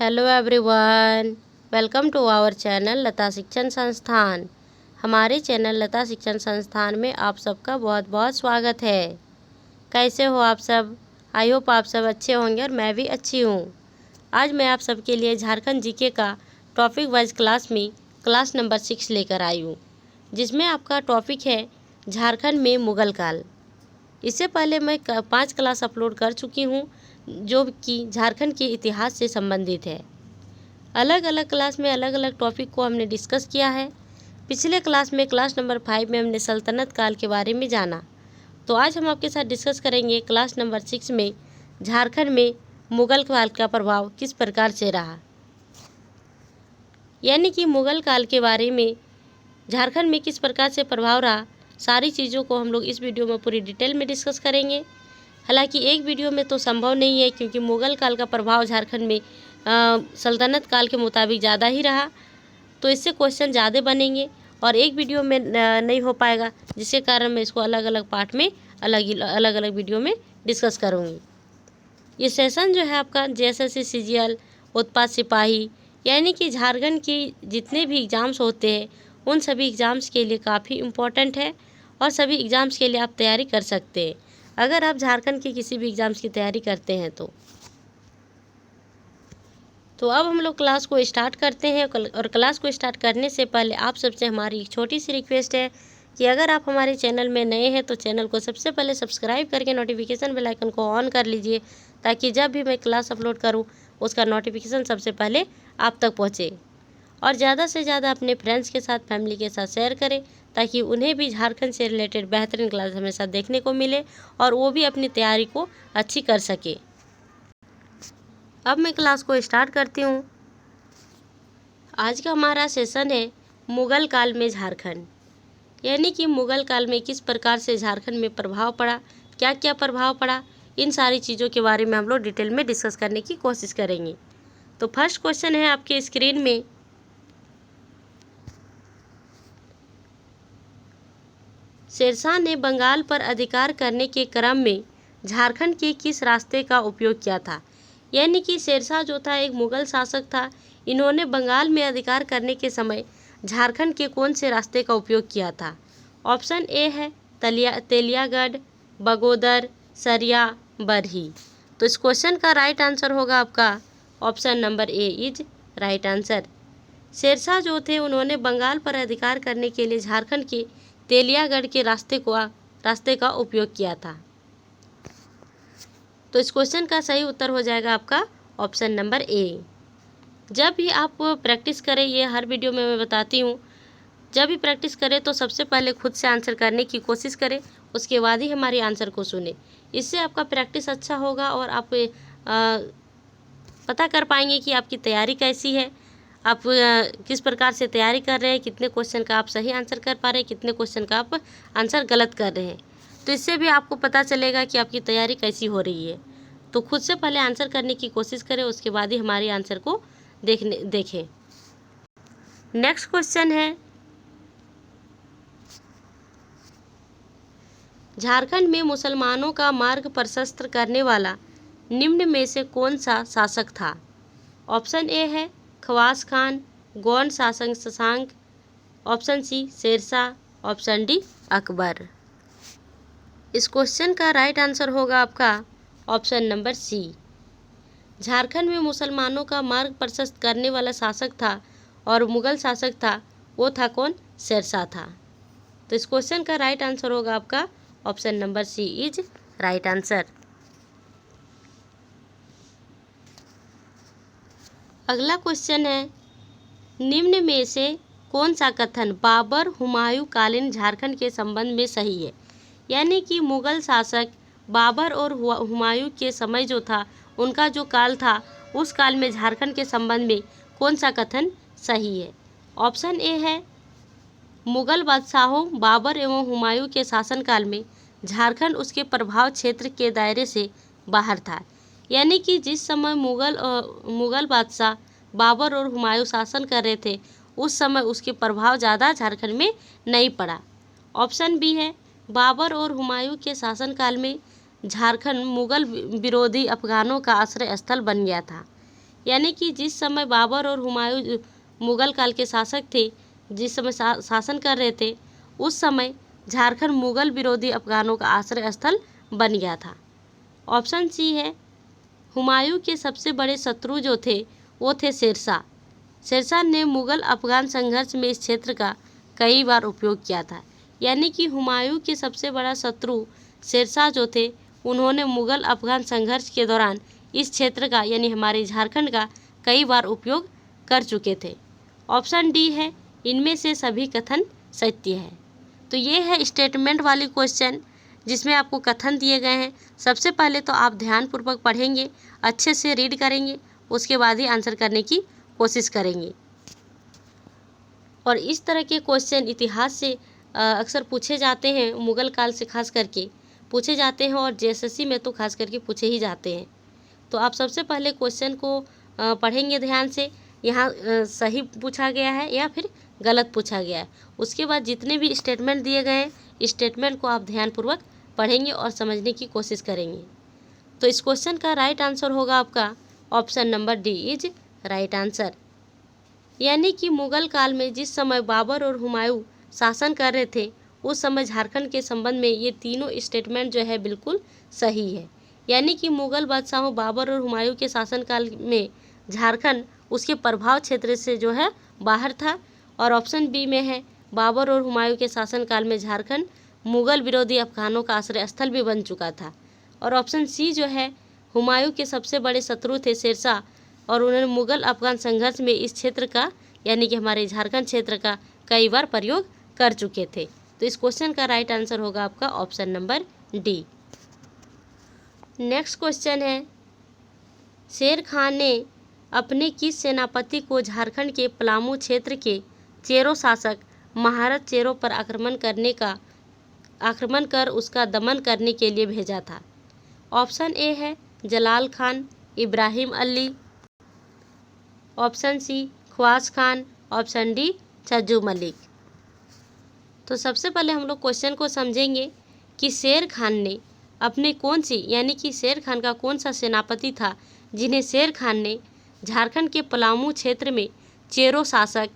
Hello everyone, welcome to our channel Lata Shikshan Sansthan. हमारे channel Lata Shikshan संस्थान में आप सबका बहुत बहुत स्वागत है। कैसे हो आप सब? आई होप आप सब अच्छे होंगे और मैं भी अच्छी हूँ। आज मैं आप सबके लिए झारखंड जीके का टॉपिक वाइज क्लास में क्लास नंबर 6 लेकर आई हूँ, जिसमें आपका टॉपिक है झारखंड में मुग़ल काल। इससे पहले मैं 5 क्लास अपलोड कर चुकी हूँ जो कि झारखंड के इतिहास से संबंधित है। अलग अलग क्लास में अलग अलग टॉपिक को हमने डिस्कस किया है। पिछले क्लास में क्लास नंबर 5 में हमने सल्तनत काल के बारे में जाना। तो आज हम आपके साथ डिस्कस करेंगे क्लास नंबर 6 में झारखंड में मुग़ल काल का प्रभाव किस प्रकार से रहा, यानी कि मुग़ल काल के बारे में झारखंड में किस प्रकार से प्रभाव रहा। सारी चीज़ों को हम लोग इस वीडियो में पूरी डिटेल में डिस्कस करेंगे। हालांकि एक वीडियो में तो संभव नहीं है, क्योंकि मुग़ल काल का प्रभाव झारखंड में सल्तनत काल के मुताबिक ज़्यादा ही रहा, तो इससे क्वेश्चन ज़्यादा बनेंगे और एक वीडियो में नहीं हो पाएगा, जिसके कारण मैं इसको अलग अलग पार्ट में अलग अलग वीडियो में डिस्कस करूँगी। ये सेशन जो है आपका JSS CGL उत्पाद सिपाही, यानी कि झारखंड के जितने भी एग्ज़ाम्स होते हैं उन सभी एग्ज़ाम्स के लिए काफ़ी इम्पोर्टेंट है और सभी एग्ज़ाम्स के लिए आप तैयारी कर सकते हैं अगर आप झारखंड के किसी भी एग्ज़ाम्स की तैयारी करते हैं तो अब हम लोग क्लास को स्टार्ट करते हैं। और क्लास को स्टार्ट करने से पहले आप सबसे हमारी एक छोटी सी रिक्वेस्ट है कि अगर आप हमारे चैनल में नए हैं तो चैनल को सबसे पहले सब्सक्राइब करके नोटिफिकेशन बेल आइकन को ऑन कर लीजिए, ताकि जब भी मैं क्लास अपलोड करूं उसका नोटिफिकेशन सबसे पहले आप तक पहुंचे। और ज़्यादा से ज़्यादा अपने फ्रेंड्स के साथ, फैमिली के साथ शेयर करें, ताकि उन्हें भी झारखंड से रिलेटेड बेहतरीन क्लास हमेशा देखने को मिले और वो भी अपनी तैयारी को अच्छी कर सके। अब मैं क्लास को स्टार्ट करती हूँ। आज का हमारा सेशन है मुग़ल काल में झारखंड, यानी कि मुग़ल काल में किस प्रकार से झारखंड में प्रभाव पड़ा, क्या क्या प्रभाव पड़ा, इन सारी चीज़ों के बारे में हम लोग डिटेल में डिस्कस करने की कोशिश करेंगे। तो फर्स्ट क्वेश्चन है आपके स्क्रीन में, शेरशाह ने बंगाल पर अधिकार करने के क्रम में झारखंड के किस रास्ते का उपयोग किया था। यानी कि शेरशाह जो था एक मुग़ल शासक था, इन्होंने बंगाल में अधिकार करने के समय झारखंड के कौन से रास्ते का उपयोग किया था। ऑप्शन ए है तेलियागढ़, बगोदर, सरिया, बरही। तो इस क्वेश्चन का राइट आंसर होगा आपका option number A is right answer. Sher Shah जो थे उन्होंने बंगाल पर अधिकार करने के लिए झारखंड के तेलियागढ़ के रास्ते का उपयोग किया था। तो इस क्वेश्चन का सही उत्तर हो जाएगा आपका ऑप्शन नंबर ए। जब भी आप प्रैक्टिस करें, ये हर वीडियो में मैं बताती हूँ, जब भी प्रैक्टिस करें तो सबसे पहले खुद से आंसर करने की कोशिश करें, उसके बाद ही हमारी आंसर को सुने। इससे आपका प्रैक्टिस अच्छा होगा और आप पता कर पाएंगे कि आपकी तैयारी कैसी है, आप किस प्रकार से तैयारी कर रहे हैं, कितने क्वेश्चन का आप सही आंसर कर पा रहे हैं, कितने क्वेश्चन का आप आंसर गलत कर रहे हैं। तो इससे भी आपको पता चलेगा कि आपकी तैयारी कैसी हो रही है। तो खुद से पहले आंसर करने की कोशिश करें, उसके बाद ही हमारी आंसर को देखें। नेक्स्ट क्वेश्चन है, झारखंड में मुसलमानों का मार्ग प्रशस्त करने वाला निम्न में से कौन सा शासक था। ऑप्शन ए है खवास खान, गौंड शासक Shashank, option C Sher Shah, option D Akbar. इस क्वेश्चन का राइट आंसर होगा आपका ऑप्शन नंबर सी। झारखंड में मुसलमानों का मार्ग प्रशस्त करने वाला शासक था और मुग़ल शासक था, वो था कौन? शेरशाह था। तो इस क्वेश्चन का राइट आंसर होगा आपका option number C is right answer. अगला क्वेश्चन है, निम्न में से कौन सा कथन बाबर हुमायूं कालीन झारखंड के संबंध में सही है। यानी कि मुग़ल शासक बाबर और हुमायूं के समय जो था, उनका जो काल था, उस काल में झारखंड के संबंध में कौन सा कथन सही है। ऑप्शन ए है मुग़ल बादशाहों बाबर एवं हुमायूं के शासनकाल में झारखंड उसके प्रभाव क्षेत्र के दायरे से बाहर था। यानी कि जिस समय मुग़ल बादशाह बाबर और हुमायूं शासन कर रहे थे, उस समय उसके प्रभाव ज़्यादा झारखंड में नहीं पड़ा। ऑप्शन बी है बाबर और हुमायूं के शासनकाल में झारखंड मुग़ल विरोधी अफगानों का आश्रय स्थल बन गया था। यानी कि जिस समय बाबर और हुमायूं मुगल काल के शासक थे, जिस समय शासन कर रहे थे, उस समय झारखंड मुगल विरोधी अफगानों का आश्रय स्थल बन गया था। ऑप्शन सी है, हुमायूं के सबसे बड़े शत्रु जो थे वो थे शेरशाह। शेरशाह ने मुगल अफगान संघर्ष में इस क्षेत्र का कई बार उपयोग किया था। यानी कि हुमायूं के सबसे बड़ा शत्रु शेरशाह जो थे, उन्होंने मुगल अफगान संघर्ष के दौरान इस क्षेत्र का यानी हमारे झारखंड का कई बार उपयोग कर चुके थे। ऑप्शन डी है, इनमें से सभी कथन सत्य है। तो ये है स्टेटमेंट वाली क्वेश्चन जिसमें आपको कथन दिए गए हैं। सबसे पहले तो आप ध्यानपूर्वक पढ़ेंगे, अच्छे से रीड करेंगे, उसके बाद ही आंसर करने की कोशिश करेंगे। और इस तरह के क्वेश्चन इतिहास से अक्सर पूछे जाते हैं, मुगल काल से खास करके पूछे जाते हैं, और जेएसएससी में तो खास करके पूछे ही जाते हैं। तो आप सबसे पहले क्वेश्चन को पढ़ेंगे ध्यान से, यहाँ सही पूछा गया है या फिर गलत पूछा गया है। उसके बाद जितने भी स्टेटमेंट दिए गए हैं, स्टेटमेंट को आप ध्यानपूर्वक पढ़ेंगे और समझने की कोशिश करेंगे। तो इस क्वेश्चन का राइट आंसर होगा आपका option number D is right answer. यानी कि मुगल काल में जिस समय बाबर और हुमायूं शासन कर रहे थे, उस समय झारखंड के संबंध में ये तीनों स्टेटमेंट जो है बिल्कुल सही है। यानी कि मुगल बादशाहों बाबर और हुमायूं के शासनकाल में झारखंड उसके प्रभाव क्षेत्र से जो है बाहर था। और ऑप्शन बी में है, बाबर और हुमायूं के शासनकाल में झारखंड मुगल विरोधी अफगानों का आश्रय स्थल भी बन चुका था। और ऑप्शन सी जो है, हुमायूं के सबसे बड़े शत्रु थे शेरशाह, और उन्होंने मुगल अफगान संघर्ष में इस क्षेत्र का यानी कि हमारे झारखंड क्षेत्र का कई बार प्रयोग कर चुके थे। तो इस क्वेश्चन का राइट आंसर होगा आपका option number D. Next question है, शेर खान ने अपने किस सेनापति को झारखंड के पलामू क्षेत्र के चेरो शासक महाराज चेरो पर आक्रमण कर उसका दमन करने के लिए भेजा था? ऑप्शन ए है Jalal Khan, Ibrahim Ali, option C Khwas Khan, option D Chhajju Malik. तो सबसे पहले हम लोग क्वेश्चन को समझेंगे कि शेर खान ने अपने कौन सी यानी कि शेर खान का कौन सा सेनापति था जिन्हें शेर खान ने झारखंड के पलामू क्षेत्र में चेरो शासक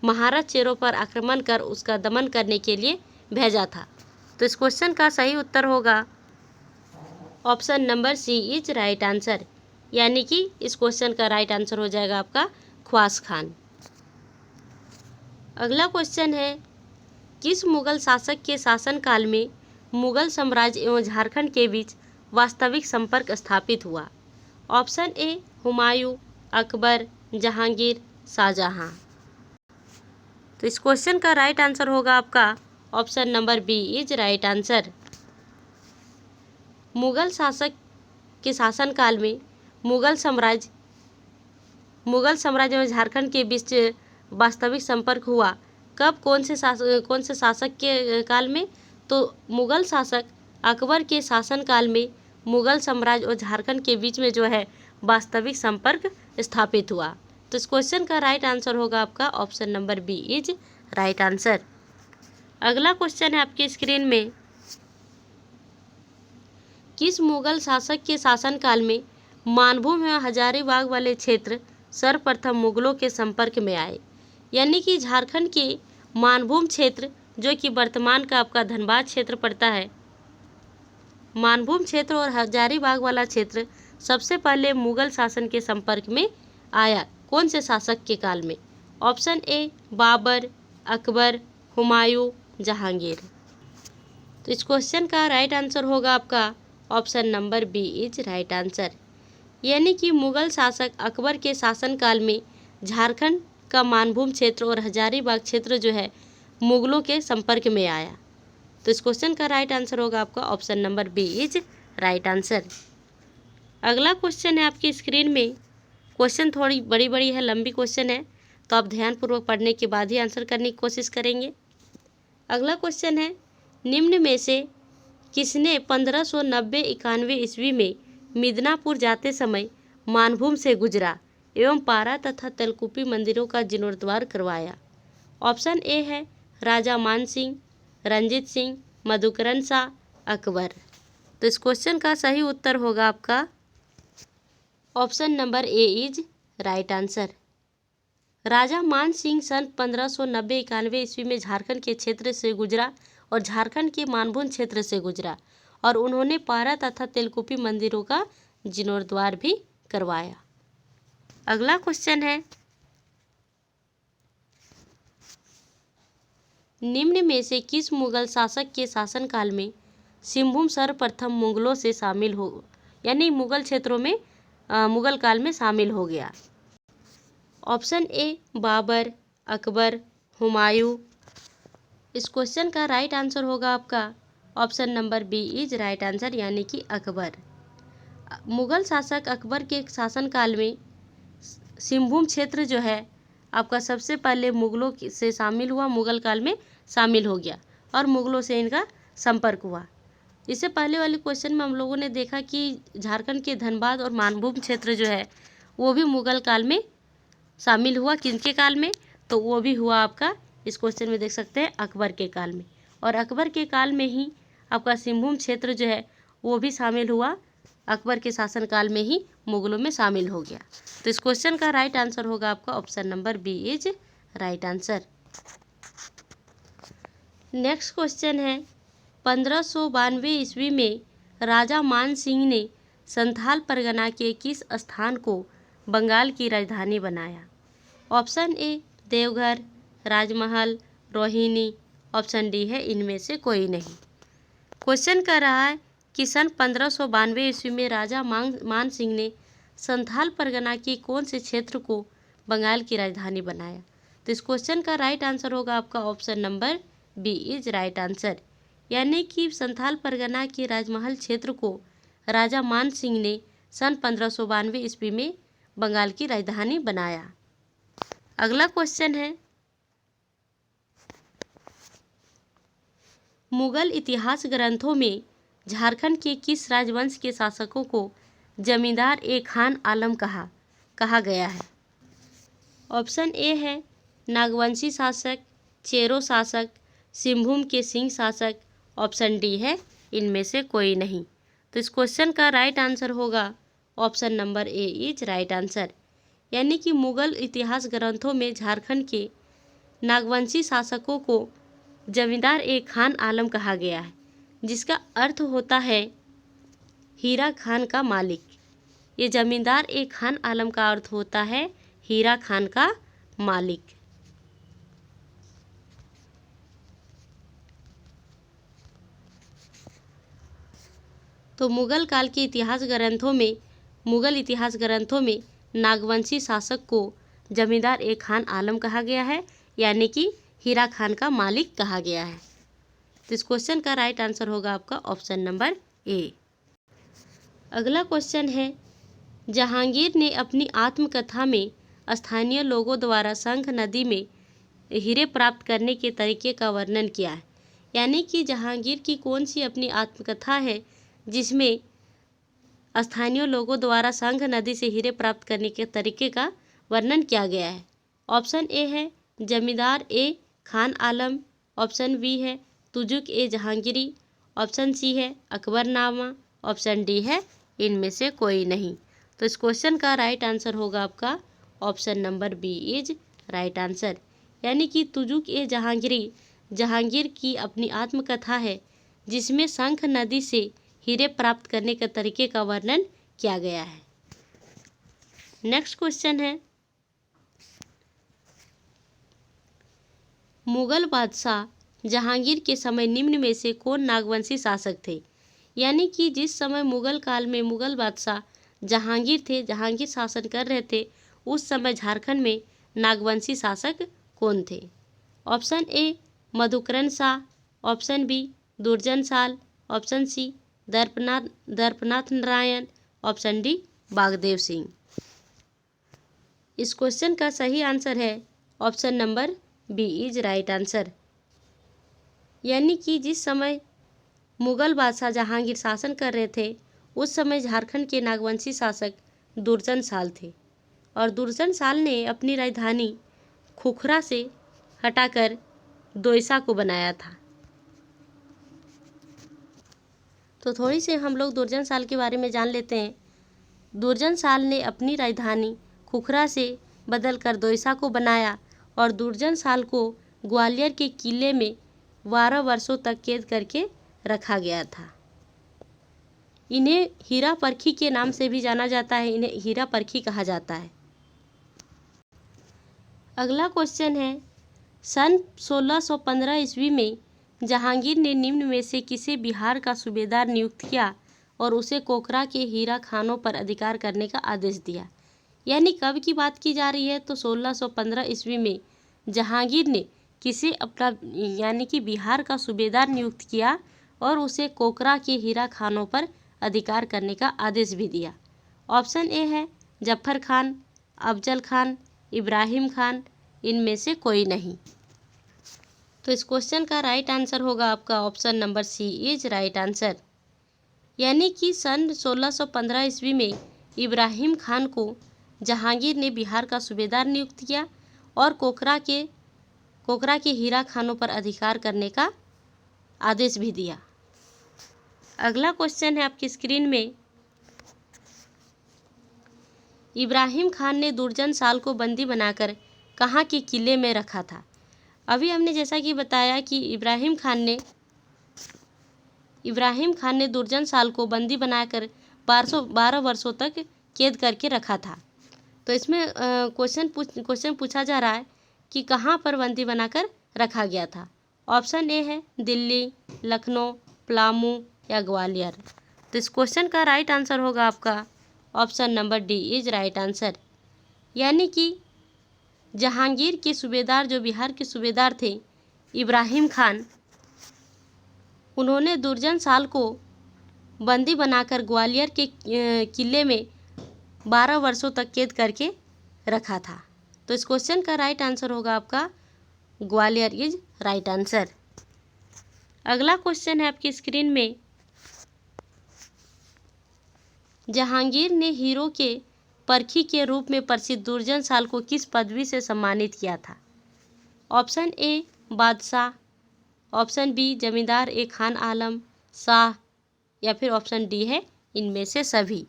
महाराज चेरो पर आक्रमण कर उसका दमन करने के लिए भेजा था? तो इस क्वेश्चन का सही उत्तर होगा option number C is right answer. यानी कि इस क्वेश्चन का राइट आंसर हो जाएगा आपका ख्वास खान। अगला क्वेश्चन है, किस मुगल शासक के शासनकाल में मुगल साम्राज्य एवं झारखंड के बीच वास्तविक संपर्क स्थापित हुआ? Option A Humayun, Akbar, Jahangir, Shah Jahan. तो इस क्वेश्चन का राइट आंसर होगा आपका option number B is right answer. Mughal शासक के शासनकाल में मुगल साम्राज्य एवं झारखंड के बीच वास्तविक संपर्क हुआ कब, कौन से शासक के काल में? तो मुगल शासक अकबर के शासनकाल में मुगल साम्राज्य और झारखंड के बीच में जो है वास्तविक संपर्क स्थापित हुआ। तो इस क्वेश्चन का राइट आंसर होगा आपका option number B is right answer. अगला क्वेश्चन है आपकी स्क्रीन में, किस मुगल शासक के शासनकाल में मानभूम एवं हजारीबाग वाले क्षेत्र सर्वप्रथम मुगलों के संपर्क में आए? यानी कि झारखंड के मानभूम क्षेत्र जो कि वर्तमान का आपका धनबाद क्षेत्र पड़ता है, मानभूम क्षेत्र और हजारीबाग वाला क्षेत्र सबसे पहले मुगल शासन के संपर्क में आया कौन से शासक के काल में? Option A Babur, Akbar, Humayun, Jahangir. तो इस क्वेश्चन का राइट आंसर होगा आपका option number B is right answer. यानी कि मुगल शासक अकबर के शासनकाल में झारखंड का मानभूम क्षेत्र और हजारीबाग क्षेत्र जो है मुगलों के संपर्क में आया। तो इस क्वेश्चन का राइट आंसर होगा आपका option number B is right answer. अगला क्वेश्चन है आपकी स्क्रीन में, क्वेश्चन थोड़ी बड़ी है, लंबी क्वेश्चन है, तो आप ध्यानपूर्वक पढ़ने के बाद ही आंसर करने की कोशिश करेंगे। अगला क्वेश्चन है, निम्न में से किसने 1590-91 ईस्वी में मिदनापुर जाते समय मानभूम से गुजरा एवं पारा तथा तेलकुपी मंदिरों का जीर्णोद्धार करवाया? ऑप्शन ए है राजा मान सिंह, रंजीत सिंह, मधुकरण शाह, अकबर। तो इस क्वेश्चन का सही उत्तर होगा आपका option number A is right answer. Raja Man Singh सन 1590-91 ईस्वी में झारखंड के क्षेत्र से गुजरा और झारखंड के मानभूम क्षेत्र से गुजरा और उन्होंने पारा तथा तेलकुपी मंदिरों का जीर्णोद्धार भी करवाया। अगला क्वेश्चन है, निम्न में से किस मुगल शासक के शासनकाल में सिंहभूम सर्वप्रथम मुगलों से शामिल हो, यानी मुगल क्षेत्रों में मुगल काल में शामिल हो गया? Option A Babur, Akbar, Humayun. इस क्वेश्चन का राइट आंसर होगा आपका option number B is right answer, यानी कि अकबर। मुगल शासक अकबर के शासनकाल में सिंहभूम क्षेत्र जो है आपका सबसे पहले मुगलों से शामिल हुआ, मुगल काल में शामिल हो गया और मुगलों से इनका संपर्क हुआ। इससे पहले वाले क्वेश्चन में हम लोगों ने देखा कि झारखंड के धनबाद और मानभूम क्षेत्र जो है वो भी मुगल काल में शामिल हुआ। किनके काल में? तो वो भी हुआ आपका, इस क्वेश्चन में देख सकते हैं, अकबर के काल में। और अकबर के काल में ही आपका सिंहभूम क्षेत्र जो है वो भी शामिल हुआ, अकबर के शासनकाल में ही मुगलों में शामिल हो गया। तो इस क्वेश्चन का राइट आंसर होगा आपका option number B is right answer. Next question है, 1592 ईस्वी में राजा मान सिंह ने संथाल परगना के किस स्थान को बंगाल की राजधानी बनाया? Option A Deoghar, Rajmahal, Rohini. Option D है इनमें से कोई नहीं। क्वेश्चन कर रहा है कि सन 1592 ईस्वी में राजा मान सिंह ने संथाल परगना के कौन से क्षेत्र को बंगाल की राजधानी बनाया? तो इस क्वेश्चन का राइट आंसर होगा आपका option number B is right answer, यानी कि संथाल परगना के राजमहल क्षेत्र को राजा मान सिंह ने सन 1592 ईस्वी में बंगाल की राजधानी बनाया। अगला क्वेश्चन है, मुगल इतिहास ग्रंथों में झारखंड के किस राजवंश के शासकों को जमींदार ए खान आलम कहा गया है? ऑप्शन ए है नागवंशी शासक, चेरो शासक, सिंहभूम के सिंह शासक। ऑप्शन डी है इनमें से कोई नहीं। तो इस क्वेश्चन का राइट आंसर होगा option number A is right answer, यानी कि मुगल इतिहास ग्रंथों में झारखंड के नागवंशी शासकों को जमींदार ए खान आलम कहा गया है, जिसका अर्थ होता है हीरा खान का मालिक। ये जमींदार ए खान आलम का अर्थ होता है हीरा खान का मालिक। तो मुगल काल के मुगल इतिहास ग्रंथों में नागवंशी शासक को जमींदार ए खान आलम कहा गया है, यानी कि हीरा खान का मालिक कहा गया है। तो इस क्वेश्चन का राइट आंसर होगा आपका ऑप्शन नंबर ए। अगला क्वेश्चन है, जहांगीर ने अपनी आत्मकथा में स्थानीय लोगों द्वारा शंख नदी में हीरे प्राप्त करने के तरीके का वर्णन किया है, यानी कि जहांगीर की कौन सी अपनी आत्मकथा है जिसमें स्थानीय लोगों द्वारा शंख नदी से हीरे प्राप्त करने के तरीके का वर्णन किया गया है? ऑप्शन ए है जमींदार ए खान आलम। ऑप्शन बी है तुजुक ए जहांगीरी। ऑप्शन सी है अकबरनामा। ऑप्शन डी है इनमें से कोई नहीं। तो इस क्वेश्चन का राइट आंसर होगा आपका option number B is right answer, यानी कि तुजुक ए जहांगीरी जहांगीर की अपनी आत्मकथा है जिसमें शंख नदी से हीरे प्राप्त करने के तरीके का वर्णन किया गया है। नेक्स्ट क्वेश्चन है, मुगल बादशाह जहांगीर के समय निम्न में से कौन नागवंशी शासक थे? यानी कि जिस समय मुगल काल में मुगल बादशाह जहांगीर शासन कर रहे थे, उस समय झारखंड में नागवंशी शासक कौन थे? Option A Madhukaran Shah. Option B Durjan Sal. Option C Darpnath Narayan. Option D Bagdev Singh. इस क्वेश्चन का सही आंसर है option number B is right answer, यानी कि जिस समय मुगल बादशाह जहांगीर शासन कर रहे थे, उस समय झारखंड के नागवंशी शासक दुर्जन साल थे और दुर्जन साल ने अपनी राजधानी खुखरा से हटाकर दोयसा को बनाया था। तो थोड़ी सी हम लोग दुर्जन साल के बारे में जान लेते हैं। दुर्जनशाल ने अपनी राजधानी खुखरा से बदलकर दोयसा को बनाया और दुर्जनशाल को ग्वालियर के किले में 12 वर्षों तक कैद करके रखा गया था। इन्हें हीरा परखी के नाम से भी जाना जाता है, इन्हें हीरा परखी कहा जाता है। अगला क्वेश्चन है, सन 1615 ईस्वी में जहांगीर ने निम्न में से किसे बिहार का सूबेदार नियुक्त किया और उसे कोकरा के हीरा खानों पर अधिकार करने का आदेश दिया। यानी कब की बात की जा रही है, तो 1615 ईस्वी में जहांगीर ने किसे अपना यानी कि बिहार का सूबेदार नियुक्त किया और उसे कोकरा के हीरा खानों पर अधिकार करने का आदेश भी दिया। ऑप्शन ए है जफर खान, अफजल खान, इब्राहिम खान, इनमें से कोई नहीं। तो इस क्वेश्चन का राइट आंसर होगा आपका option number C is right answer. यानी कि सन 1615 ईस्वी में इब्राहिम खान को जहांगीर ने बिहार का सूबेदार नियुक्त किया और कोकरा के हीरा खानों पर अधिकार करने का आदेश भी दिया। अगला क्वेश्चन है आपकी स्क्रीन में, इब्राहिम खान ने दुर्जनशाल को बंदी बनाकर कहाँ के किले में रखा था। अभी हमने जैसा कि बताया कि इब्राहिम खान ने दुर्जनशाल को बंदी बनाकर 12 वर्षों तक कैद करके रखा था। तो इसमें क्वेश्चन पूछा जा रहा है कि कहाँ पर बंदी बनाकर रखा गया था। ऑप्शन ए है दिल्ली, लखनऊ, पलामू या ग्वालियर। तो इस क्वेश्चन का राइट आंसर होगा आपका option number D is right answer. यानी कि जहांगीर के सूबेदार, जो बिहार के सूबेदार थे इब्राहिम खान, उन्होंने दुर्जनशाल को बंदी बनाकर ग्वालियर के किले में 12 वर्षों तक कैद करके रखा था। तो इस क्वेश्चन का राइट आंसर होगा आपका ग्वालियर इज राइट आंसर। अगला क्वेश्चन है आपकी स्क्रीन में, जहांगीर ने हीरो के परखी के रूप में प्रसिद्ध दुर्जनशाल को किस पदवी से सम्मानित किया था। ऑप्शन ए बादशाह, ऑप्शन बी जमींदार ए खान आलम शाह, या फिर ऑप्शन डी है इनमें से सभी।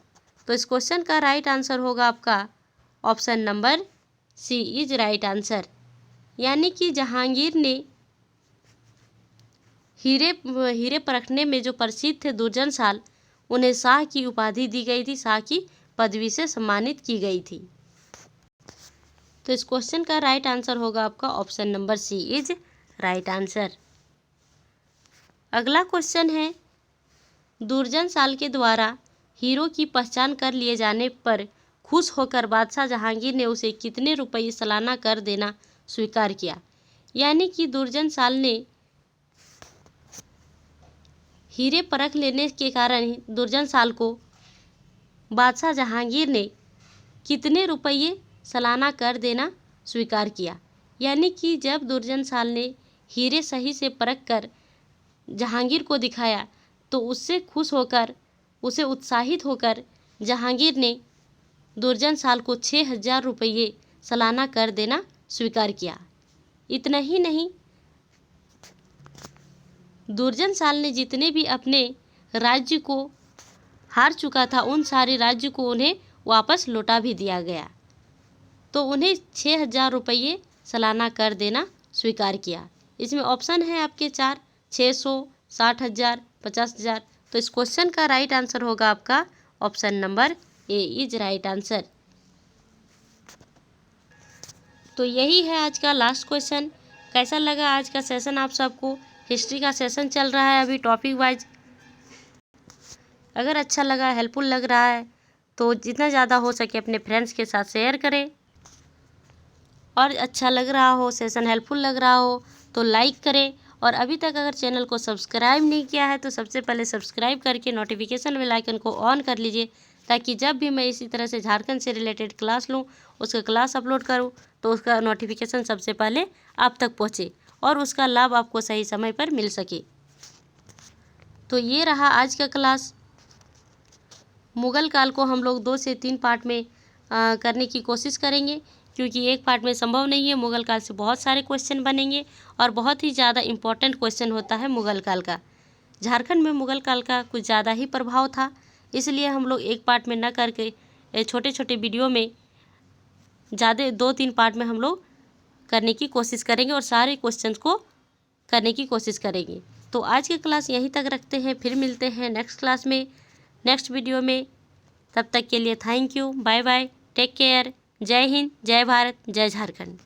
तो इस क्वेश्चन का राइट आंसर होगा आपका option number C is right answer. यानी कि जहांगीर ने हीरे परखने में जो प्रसिद्ध थे दुर्जनशाल, उन्हें शाह की उपाधि दी गई थी, शाह की पदवी से सम्मानित की गई थी। तो इस क्वेश्चन का राइट आंसर होगा आपका option number C is right answer. अगला क्वेश्चन है, दुर्जनशाल के द्वारा हीरो की पहचान कर लिए जाने पर खुश होकर बादशाह जहांगीर ने उसे कितने रुपये सालाना कर देना स्वीकार किया। यानी कि दुर्जनशाल ने हीरे परख लेने के कारण दुर्जनशाल को बादशाह जहांगीर ने कितने रुपये सालाना कर देना स्वीकार किया। यानी कि जब दुर्जनशाल ने हीरे सही से परख कर जहांगीर को दिखाया तो उससे खुश होकर, उसे उत्साहित होकर जहांगीर ने दुर्जनशाल को 6000 रुपये सालाना कर देना स्वीकार किया। इतना ही नहीं, दुर्जनशाल ने जितने भी अपने राज्य को हार चुका था उन सारे राज्य को उन्हें वापस लौटा भी दिया गया। तो उन्हें 6000 रुपये सालाना कर देना स्वीकार किया। इसमें ऑप्शन है आपके 4, 600, 60,000, 50,000। तो इस क्वेश्चन का राइट आंसर होगा आपका option number A is right answer. तो यही है आज का लास्ट क्वेश्चन। कैसा लगा आज का सेशन आप सबको? हिस्ट्री का सेशन चल रहा है अभी टॉपिक वाइज। अगर अच्छा लगा, हेल्पफुल लग रहा है तो जितना ज़्यादा हो सके अपने फ्रेंड्स के साथ शेयर करें, और अच्छा लग रहा हो, सेशन हेल्पफुल लग रहा हो तो लाइक करें। और अभी तक अगर चैनल को सब्सक्राइब नहीं किया है तो सबसे पहले सब्सक्राइब करके नोटिफिकेशन बेल आइकन को ऑन कर लीजिए, ताकि जब भी मैं इसी तरह से झारखंड से रिलेटेड क्लास लूँ, उसका क्लास अपलोड करूँ तो उसका नोटिफिकेशन सबसे पहले आप तक पहुँचे और उसका लाभ आपको सही समय पर मिल सके। तो ये रहा आज का क्लास। मुगल काल को हम लोग 2 से 3 पार्ट में करने की कोशिश करेंगे, क्योंकि एक पार्ट में संभव नहीं है। मुगल काल से बहुत सारे क्वेश्चन बनेंगे और बहुत ही ज़्यादा इम्पोर्टेंट क्वेश्चन होता है मुगल काल का। झारखंड में मुगल काल का कुछ ज़्यादा ही प्रभाव था, इसलिए हम लोग एक पार्ट में न करके छोटे छोटे वीडियो में ज़्यादा 2-3 पार्ट में हम लोग करने की कोशिश करेंगे और सारे क्वेश्चंस को करने की कोशिश करेंगे। तो आज की क्लास यहीं तक रखते हैं, फिर मिलते हैं नेक्स्ट क्लास में, नेक्स्ट वीडियो में। तब तक के लिए thank you, bye bye, take care, जय हिंद, जय भारत, जय झारखंड।